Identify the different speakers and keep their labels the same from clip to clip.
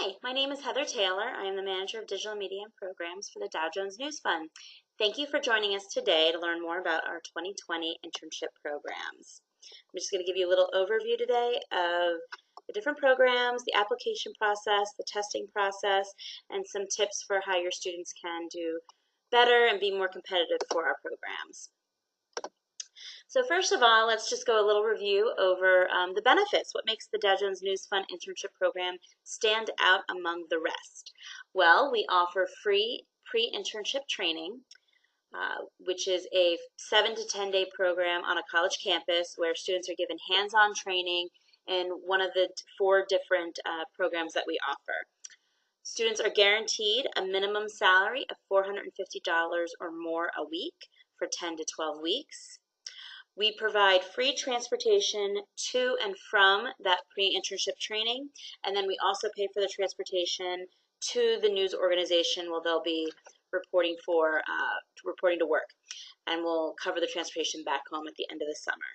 Speaker 1: Hi, my name is Heather Taylor. I am the Manager of Digital Media and Programs for the Dow Jones News Fund. Thank you for joining us today to learn more about our 2020 internship programs. I'm just going to give you a little overview today of the different programs, the application process, the testing process, and some tips for how your students can do better and be more competitive for our programs. So first of all, let's just go a little review over the benefits. What makes the Dow Jones News Fund internship program stand out among the rest? Well, we offer free pre-internship training, which is a 7 to 10 day program on a college campus where students are given hands-on training in one of the 4 different programs that we offer. Students are guaranteed a minimum salary of $450 or more a week for 10 to 12 weeks. We provide free transportation to and from that pre-internship training, and then we also pay for the transportation to the news organization where they'll be reporting to work, and we'll cover the transportation back home at the end of the summer.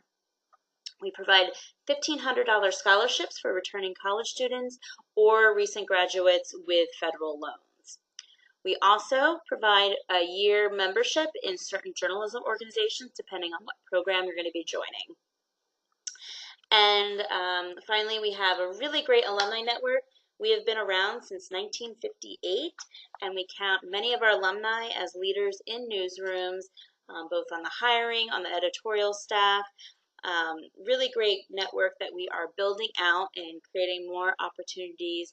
Speaker 1: We provide $1,500 scholarships for returning college students or recent graduates with federal loans. We also provide a year membership in certain journalism organizations depending on what program you're going to be joining. And finally, we have a really great alumni network. We have been around since 1958, and we count many of our alumni as leaders in newsrooms, both on the hiring, on the editorial staff. Really great network that we are building out and creating more opportunities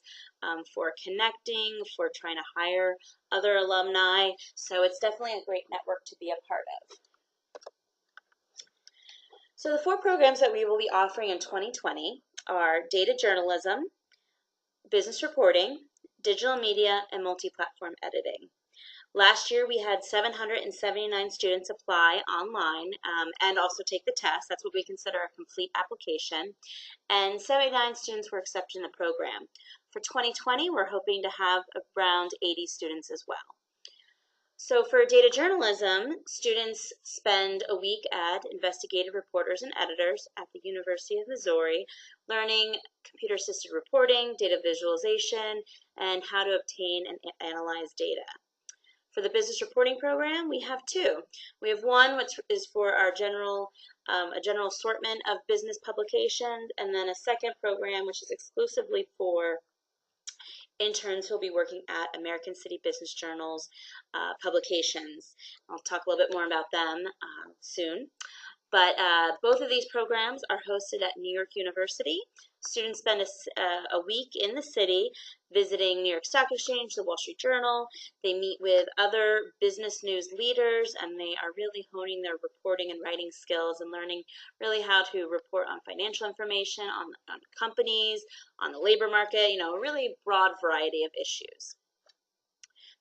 Speaker 1: for connecting, for trying to hire other alumni. So it's definitely a great network to be a part of. So the 4 programs that we will be offering in 2020 are data journalism, business reporting, digital media, and multi-platform editing. Last year, we had 779 students apply online and also take the test. That's what we consider a complete application. And 79 students were accepted in the program. For 2020, we're hoping to have around 80 students as well. So for data journalism, students spend a week at Investigative Reporters and Editors at the University of Missouri, learning computer-assisted reporting, data visualization, and how to obtain and analyze data. For the business reporting program, we have 2. We have one which is for our a general assortment of business publications, and then a second program which is exclusively for interns who will be working at American City Business Journal's publications. I'll talk a little bit more about them soon. But both of these programs are hosted at New York University. Students spend a week in the city visiting New York Stock Exchange, the Wall Street Journal. They meet with other business news leaders, and they are really honing their reporting and writing skills and learning really how to report on financial information, on companies, on the labor market, a really broad variety of issues.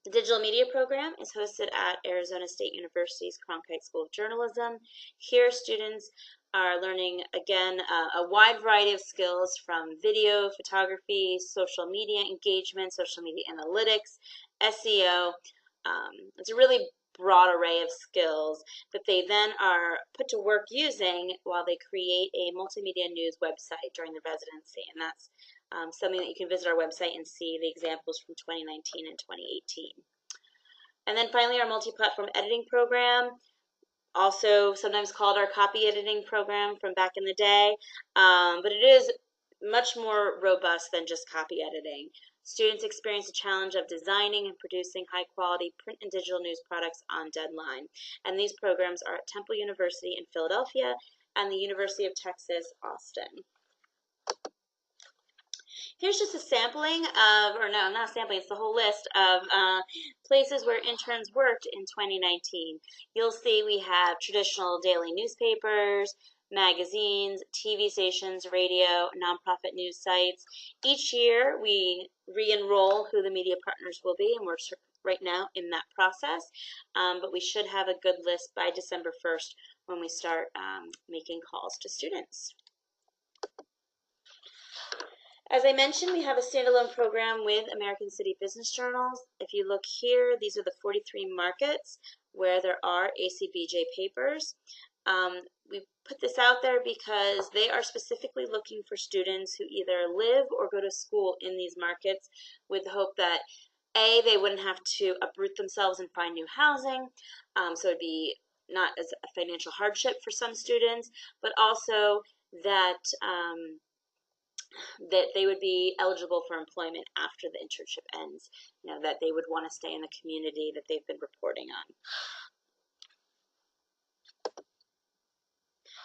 Speaker 1: The digital media program is hosted at Arizona State University's Cronkite School of Journalism. Here, students are learning, again, a wide variety of skills from video, photography, social media engagement, social media analytics, SEO. It's a really broad array of skills that they then are put to work using while they create a multimedia news website during the residency. And that's something that you can visit our website and see the examples from 2019 and 2018. And then finally, our multi-platform editing program, also sometimes called our copy editing program from back in the day, but it is much more robust than just copy editing. Students experience the challenge of designing and producing high-quality print and digital news products on deadline. And these programs are at Temple University in Philadelphia and the University of Texas, Austin. Here's just a sampling of, or no, not a sampling, it's the whole list of places where interns worked in 2019. You'll see we have traditional daily newspapers, magazines, TV stations, radio, nonprofit news sites. Each year we re-enroll who the media partners will be, and we're right now in that process. But we should have a good list by December 1st when we start making calls to students. As I mentioned, we have a standalone program with American City Business Journals. If you look here, these are the 43 markets where there are ACBJ papers. We put this out there because they are specifically looking for students who either live or go to school in these markets, with the hope that A, they wouldn't have to uproot themselves and find new housing, so it'd be not as a financial hardship for some students, but also that that they would be eligible for employment after the internship ends, that they would want to stay in the community that they've been reporting on.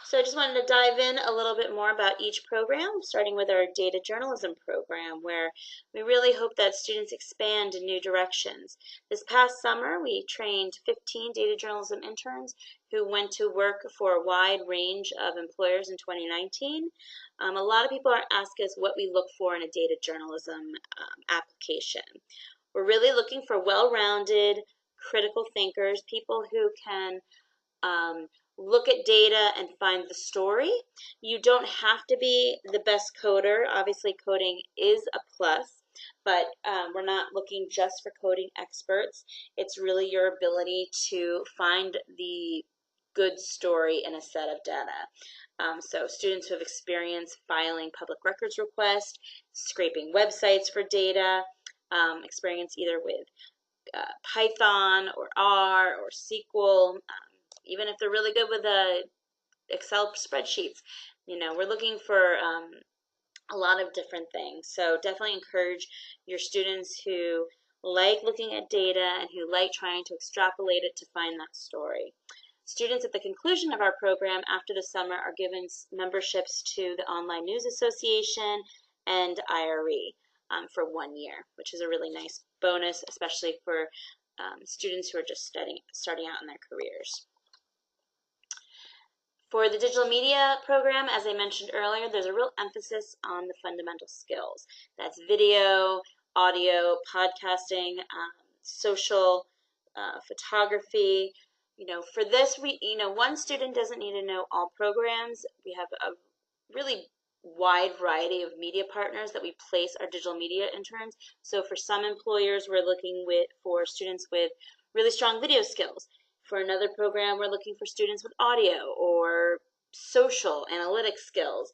Speaker 1: So I just wanted to dive in a little bit more about each program, starting with our data journalism program, where we really hope that students expand in new directions. This past summer, we trained 15 data journalism interns who went to work for a wide range of employers in 2019. A lot of people are asking us what we look for in a data journalism application. We're really looking for well-rounded, critical thinkers, people who can look at data and find the story. You don't have to be the best coder. Obviously, coding is a plus, but we're not looking just for coding experts. It's really your ability to find the good story in a set of data. So students who have experience filing public records requests, scraping websites for data, experience either with Python or R or SQL, even if they're really good with Excel spreadsheets. We're looking for a lot of different things. So definitely encourage your students who like looking at data and who like trying to extrapolate it to find that story. Students at the conclusion of our program after the summer are given memberships to the Online News Association and IRE for 1 year, which is a really nice bonus, especially for students who are just starting out in their careers. For the digital media program, as I mentioned earlier, there's a real emphasis on the fundamental skills. That's video, audio, podcasting, social, photography. For this, one student doesn't need to know all programs. We have a really wide variety of media partners that we place our digital media interns. So for some employers, we're looking for students with really strong video skills. For another program, we're looking for students with audio or social analytic skills.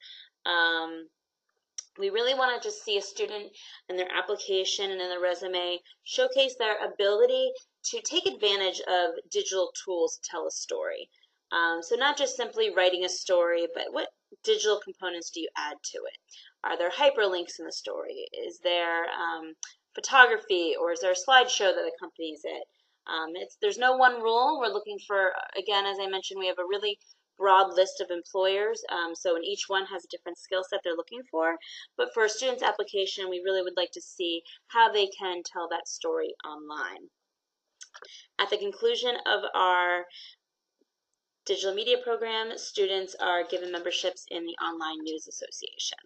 Speaker 1: We really want to just see a student in their application and in their resume showcase their ability to take advantage of digital tools to tell a story. So not just simply writing a story, but what digital components do you add to it? Are there hyperlinks in the story? Is there photography, or is there a slideshow that accompanies it? There's no one rule. We're looking for, again, as I mentioned, we have a really broad list of employers, so in each one has a different skill set they're looking for. But for a student's application, we really would like to see how they can tell that story online. At the conclusion of our digital media program, students are given memberships in the Online News Association.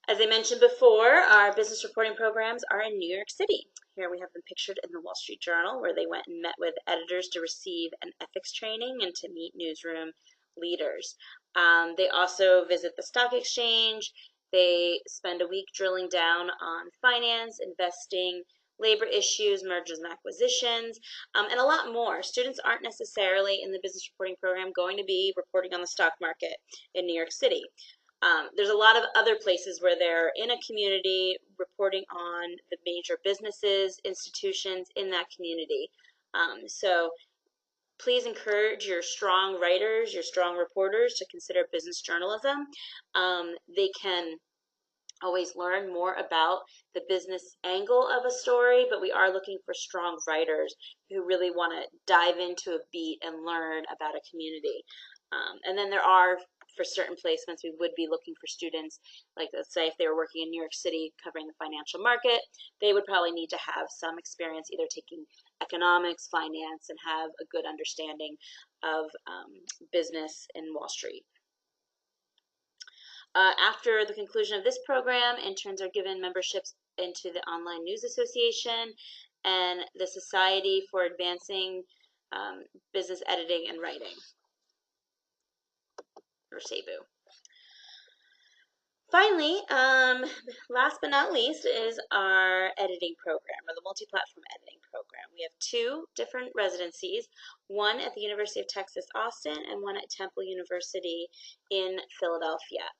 Speaker 1: As I mentioned before, our business reporting programs are in New York City. Here we have them pictured in the Wall Street Journal, where they went and met with editors to receive an ethics training and to meet newsroom leaders. They also visit the stock exchange. They spend a week drilling down on finance, investing, labor issues, mergers and acquisitions, and a lot more. Students aren't necessarily in the business reporting program going to be reporting on the stock market in New York City. There's a lot of other places where they're in a community reporting on the major businesses, institutions in that community. So please encourage your strong writers, your strong reporters to consider business journalism. They can always learn more about the business angle of a story, but we are looking for strong writers who really want to dive into a beat and learn about a community. And then there are, for certain placements, we would be looking for students, like let's say if they were working in New York City covering the financial market, they would probably need to have some experience either taking economics, finance, and have a good understanding of business in Wall Street. After the conclusion of this program, interns are given memberships into the Online News Association and the Society for Advancing Business Editing and Writing, or SABU. Finally, last but not least is our editing program, or the multi-platform editing program. We have two different residencies, one at the University of Texas, Austin, and one at Temple University in Philadelphia.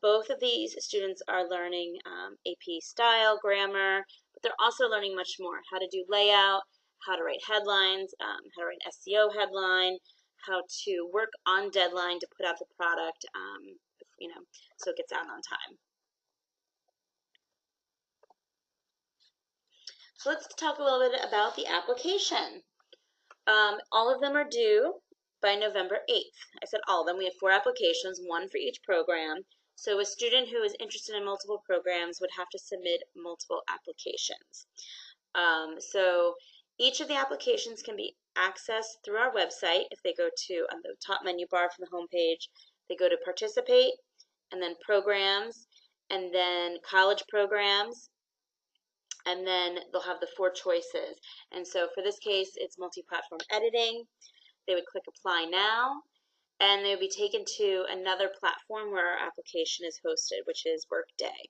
Speaker 1: Both of these students are learning AP style, grammar, but they're also learning much more, how to do layout, how to write headlines, how to write an SEO headline, how to work on deadline to put out the product, so it gets out on time. So let's talk a little bit about the application. All of them are due by November 8th. I said all of them. We have 4 applications, one for each program. So a student who is interested in multiple programs would have to submit multiple applications. So each of the applications can be accessed through our website. If they go to on the top menu bar from the homepage, they go to participate, and then programs, and then college programs, and then they'll have the 4 choices. And so for this case, it's multi-platform editing. They would click apply now, and they would be taken to another platform where our application is hosted, which is Workday.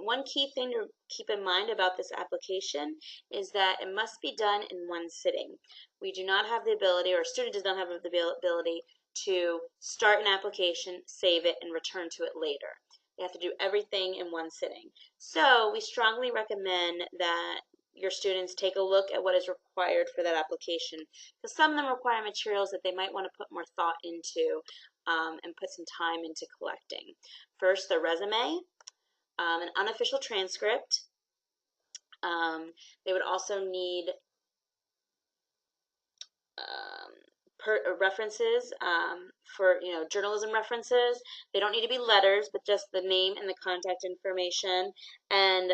Speaker 1: One key thing to keep in mind about this application is that it must be done in one sitting. We do not have the ability, or a student does not have the ability to start an application, save it, and return to it later. They have to do everything in one sitting. So we strongly recommend that your students take a look at what is required for that application, because some of them require materials that they might want to put more thought into and put some time into collecting. First, their resume, an unofficial transcript. They would also need references for journalism references. They don't need to be letters, but just the name and the contact information, and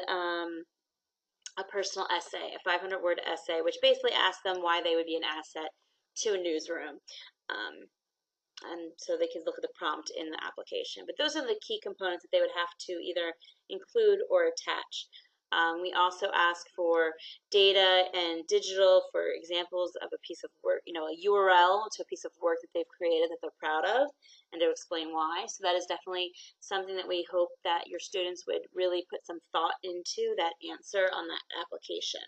Speaker 1: a personal essay, a 500-word essay, which basically asks them why they would be an asset to a newsroom. And so they can look at the prompt in the application. But those are the key components that they would have to either include or attach. We also ask for data and digital for examples of a piece of work, a URL to a piece of work that they've created that they're proud of, and to explain why. So that is definitely something that we hope that your students would really put some thought into that answer on that application.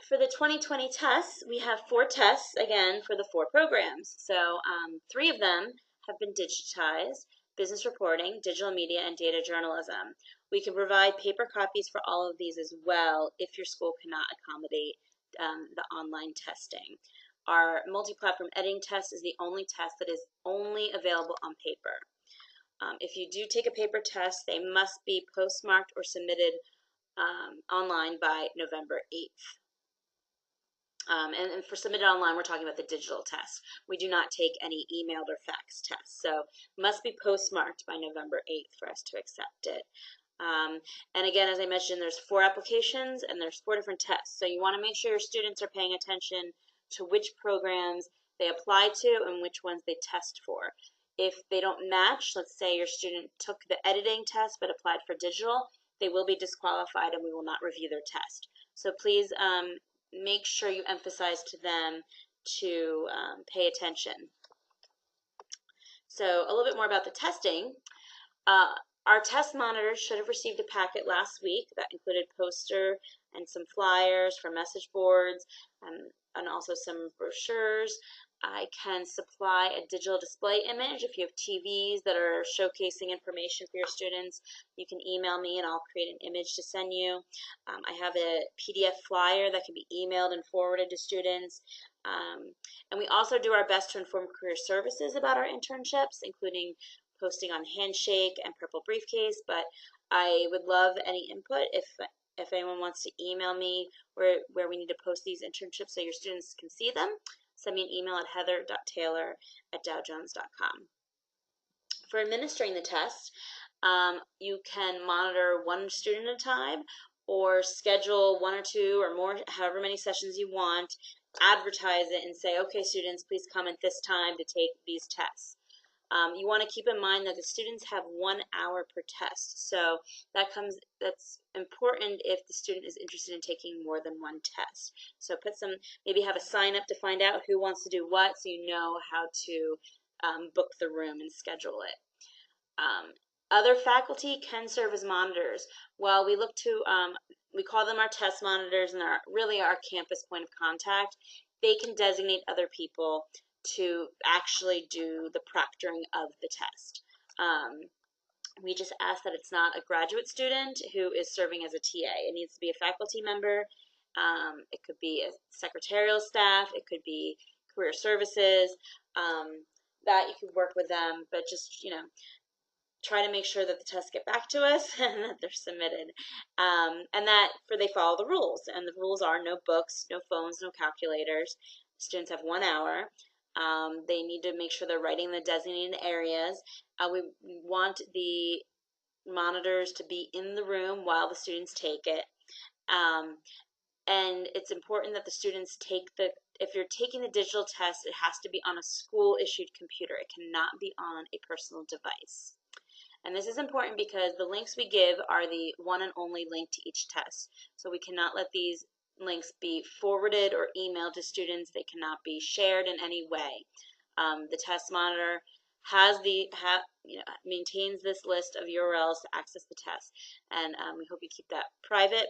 Speaker 1: For the 2020 tests, we have 4 tests, again, for the 4 programs. So 3 of them have been digitized: business reporting, digital media, and data journalism. We can provide paper copies for all of these as well if your school cannot accommodate the online testing. Our multi-platform editing test is the only test that is only available on paper. If you do take a paper test, they must be postmarked or submitted online by November 8th. And for submitted online, we're talking about the digital test. We do not take any emailed or fax tests. So must be postmarked by November 8th for us to accept it. And again, as I mentioned, there's 4 applications and there's 4 different tests. So you want to make sure your students are paying attention to which programs they apply to and which ones they test for. If they don't match, let's say your student took the editing test but applied for digital, they will be disqualified and we will not review their test. So please make sure you emphasize to them to pay attention. So a little bit more about the testing. Our test monitors should have received a packet last week that included poster and some flyers for message boards and also some brochures. I can supply a digital display image. If you have TVs that are showcasing information for your students, you can email me and I'll create an image to send you. I have a PDF flyer that can be emailed and forwarded to students. And we also do our best to inform career services about our internships, including posting on Handshake and Purple Briefcase, but I would love any input if anyone wants to email me where we need to post these internships so your students can see them. Send me an email at heather.taylor@dowjones.com. For administering the test, you can monitor 1 student at a time or schedule 1 or 2 or more, however many sessions you want, advertise it and say, okay, students, please come at this time to take these tests. You want to keep in mind that the students have 1 hour per test, so that's important if the student is interested in taking more than one test. So maybe have a sign up to find out who wants to do what, so you know how to book the room and schedule it. Other faculty can serve as monitors. Well, we call them our test monitors, and they're really our campus point of contact. They can designate other people to actually do the proctoring of the test. We just ask that it's not a graduate student who is serving as a TA. It needs to be a faculty member. It could be a secretarial staff. It could be career services. That you could work with them, but just, try to make sure that the tests get back to us and that they're submitted, and that they follow the rules. And the rules are no books, no phones, no calculators. Students have 1 hour. They need to make sure they're writing the designated areas. We want the monitors to be in the room while the students take it. And it's important that the students if you're taking the digital test, it has to be on a school-issued computer. It cannot be on a personal device. And this is important because the links we give are the one and only link to each test. So we cannot let these links be forwarded or emailed to students. They cannot be shared in any way. The test monitor maintains this list of URLs to access the test, and we hope you keep that private.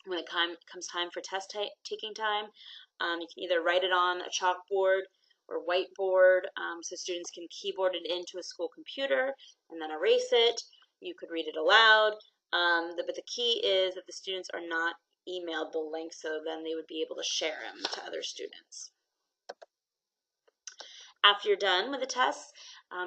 Speaker 1: When it comes time for test taking time, you can either write it on a chalkboard or whiteboard, so students can keyboard it into a school computer and then erase it. You could read it aloud, but the key is that the students are not emailed the link, so then they would be able to share them to other students. After you're done with the tests,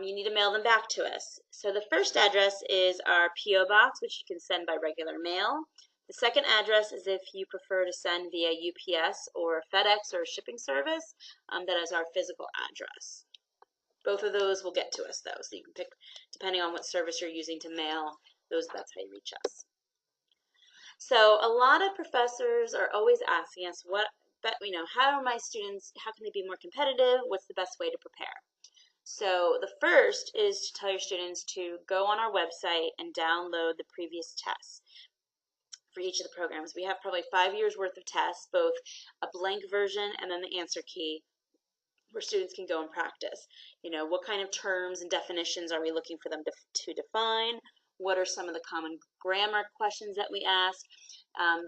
Speaker 1: you need to mail them back to us. So the first address is our P.O. box, which you can send by regular mail. The second address is if you prefer to send via UPS or FedEx or a shipping service, that is our physical address. Both of those will get to us, though, so you can pick, depending on what service you're using to mail, that's how you reach us. So a lot of professors are always asking us, how can they be more competitive? What's the best way to prepare? So the first is to tell your students to go on our website and download the previous tests for each of the programs. We have probably 5 years worth of tests, both a blank version and then the answer key, where students can go and practice. What kind of terms and definitions are we looking for them to define? What are some of the common grammar questions that we ask?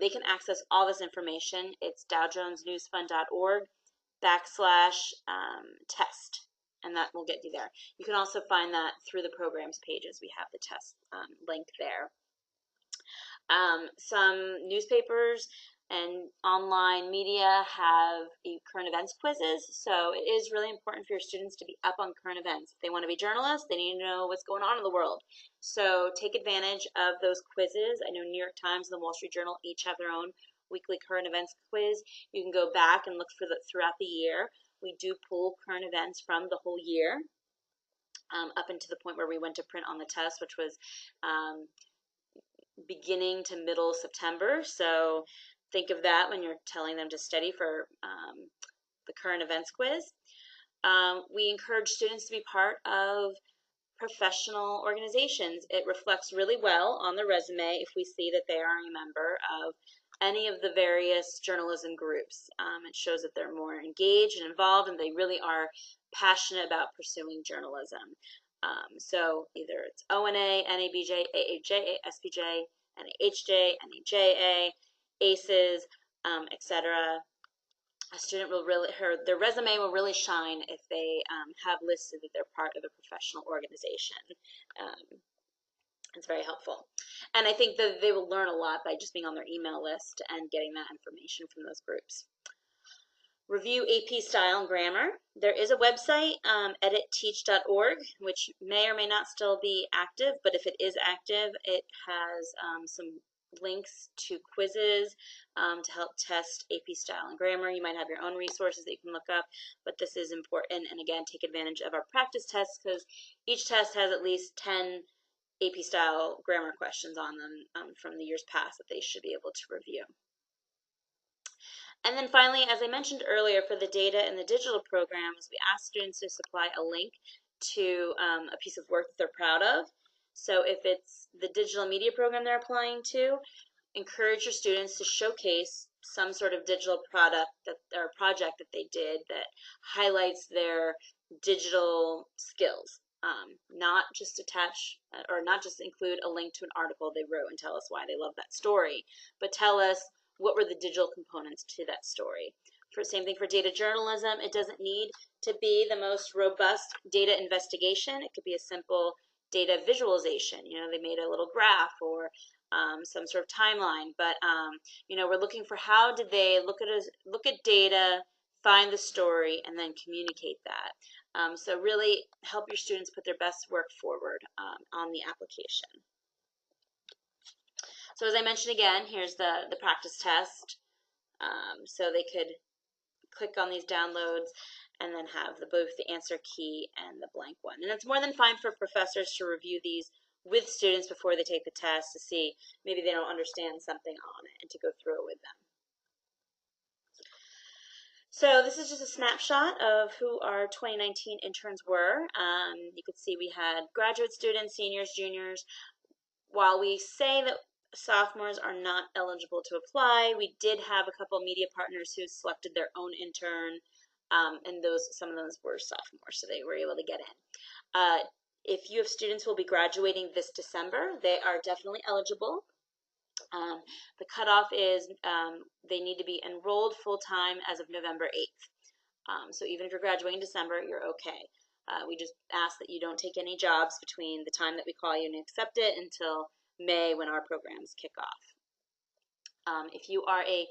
Speaker 1: They can access all this information. It's dowjonesnewsfund.org/test, and that will get you there. You can also find that through the programs pages. We have the test link there. Some newspapers and online media have current events quizzes, so it is really important for your students to be up on current events. If they want to be journalists, they need to know what's going on in the world. So take advantage of those quizzes. I know New York Times and the Wall Street Journal each have their own weekly current events quiz. You can go back and look throughout the year. We do pull current events from the whole year, up into the point where we went to print on the test, which was beginning to middle September. So think of that when you're telling them to study for the current events quiz. We encourage students to be part of professional organizations. It reflects really well on the resume if we see that they are a member of any of the various journalism groups. It shows that they're more engaged and involved, and they really are passionate about pursuing journalism. So either it's ONA, NABJ, AAJ, SPJ, NAHJ, NAJA, ACES, etc. A student their resume will really shine if they have listed that they're part of a professional organization. It's very helpful. And I think that they will learn a lot by just being on their email list and getting that information from those groups. Review AP Style and Grammar. There is a website, editteach.org, which may or may not still be active, but if it is active, it has some links to quizzes to help test AP Style and Grammar. You might have your own resources that you can look up, but this is important. And again, take advantage of our practice tests, because each test has at least 10 AP Style grammar questions on them from the years past that they should be able to review. And then finally, as I mentioned earlier, for the data and the digital programs, we ask students to supply a link to a piece of work that they're proud of. So if it's the digital media program they're applying to, encourage your students to showcase some sort of digital product that or project that they did that highlights their digital skills. Not just attach or not just include a link to an article they wrote and tell us why they love that story, but tell us what were the digital components to that story. Same thing for data journalism. It doesn't need to be the most robust data investigation. It could be a simple data visualization. They made a little graph or some sort of timeline, but we're looking for how did they look at data, find the story, and then communicate that. So really help your students put their best work forward on the application. So as I mentioned again, here's the practice test. So they could click on these downloads and then have both the answer key and the blank one. And it's more than fine for professors to review these with students before they take the test to see maybe they don't understand something on it and to go through it with them. So this is just a snapshot of who our 2019 interns were. You could see we had graduate students, seniors, juniors. While we say that sophomores are not eligible to apply, we did have a couple of media partners who selected their own intern, and some of those were sophomores, so they were able to get in. If you have students who will be graduating this December, they are definitely eligible. The cutoff is they need to be enrolled full-time as of November 8th. So even if you're graduating in December, you're okay. We just ask that you don't take any jobs between the time that we call you and accept it until May when our programs kick off. If you are a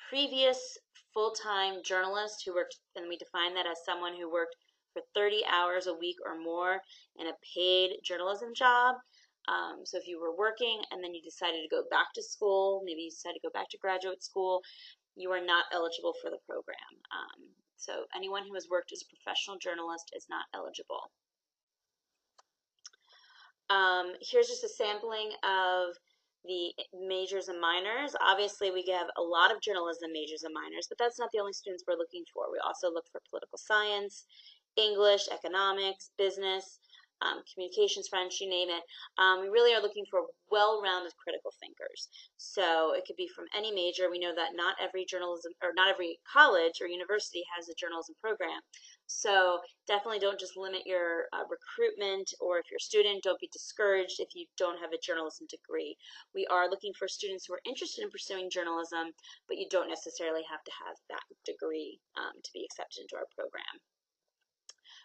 Speaker 1: previous full-time journalist who worked, and we define that as someone who worked for 30 hours a week or more in a paid journalism job. So if you were working and then you decided to go back to school, maybe you decided to go back to graduate school, you are not eligible for the program. So anyone who has worked as a professional journalist is not eligible. Here's just a sampling of the majors and minors. Obviously, we have a lot of journalism majors and minors, but that's not the only students we're looking for. We also look for political science, English, economics, business, communications, French, you name it. We really are looking for well-rounded critical thinkers. So it could be from any major. We know that not every college or university has a journalism program. So definitely don't just limit your recruitment, or if you're a student, don't be discouraged if you don't have a journalism degree. We are looking for students who are interested in pursuing journalism, but you don't necessarily have to have that degree to be accepted into our program.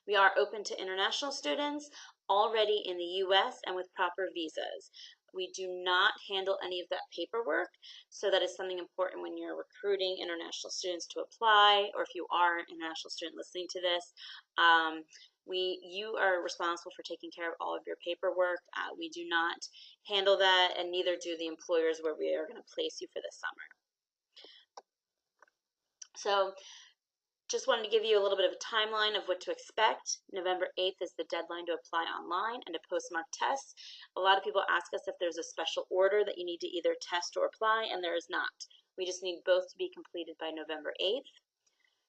Speaker 1: We are open to international students already in the U.S. and with proper visas. We do not handle any of that paperwork, so that is something important when you're recruiting international students to apply, or if you are an international student listening to this. You are responsible for taking care of all of your paperwork. We do not handle that, and neither do the employers where we are going to place you for the summer. So just wanted to give you a little bit of a timeline of what to expect. November 8th is the deadline to apply online and to postmark tests. A lot of people ask us if there's a special order that you need to either test or apply, and there is not. We just need both to be completed by November 8th.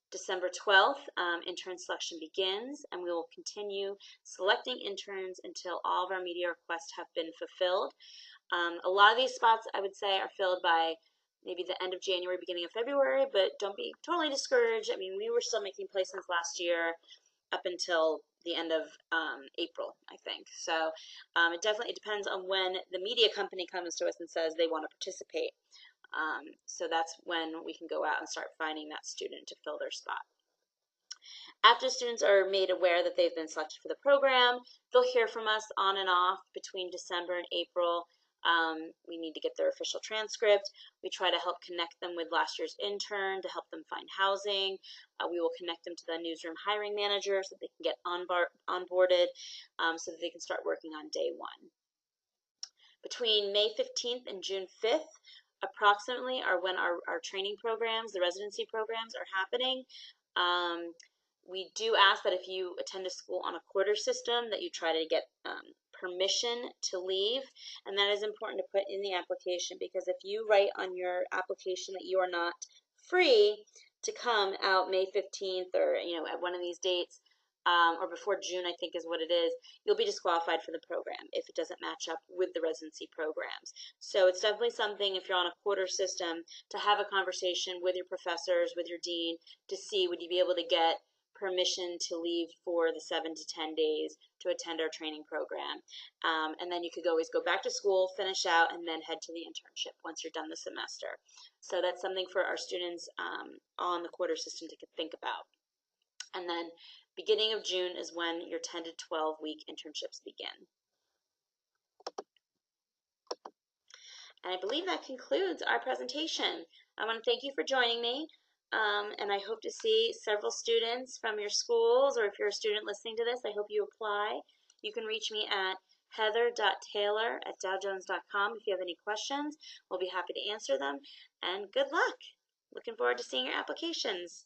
Speaker 1: December 12th, intern selection begins, and we will continue selecting interns until all of our media requests have been fulfilled. A lot of these spots, I would say, are filled by maybe the end of January, beginning of February, but don't be totally discouraged. I mean, we were still making placements last year up until the end of April, I think. So it definitely depends on when the media company comes to us and says they want to participate. So that's when we can go out and start finding that student to fill their spot. After students are made aware that they've been selected for the program, they'll hear from us on and off between December and April. We need to get their official transcript. We try to help connect them with last year's intern to help them find housing. We will connect them to the newsroom hiring manager so that they can get onboarded so that they can start working on day one. Between May 15th and June 5th, approximately, are when our training programs, the residency programs, are happening. We do ask that if you attend a school on a quarter system that you try to get permission to leave, and that is important to put in the application, because if you write on your application that you are not free to come out May 15th or at one of these dates, or before June, I think is what it is, you'll be disqualified for the program if it doesn't match up with the residency programs. So it's definitely something, if you're on a quarter system, to have a conversation with your professors, with your dean, to see would you be able to get permission to leave for the 7 to 10 days to attend our training program. And then you could always go back to school, finish out, and then head to the internship once you're done the semester. So that's something for our students on the quarter system to think about. And then beginning of June is when your 10 to 12 week internships begin. And I believe that concludes our presentation. I want to thank you for joining me. And I hope to see several students from your schools, or if you're a student listening to this, I hope you apply. You can reach me at heather.taylor@dowjones.com if you have any questions. We'll be happy to answer them. And good luck. Looking forward to seeing your applications.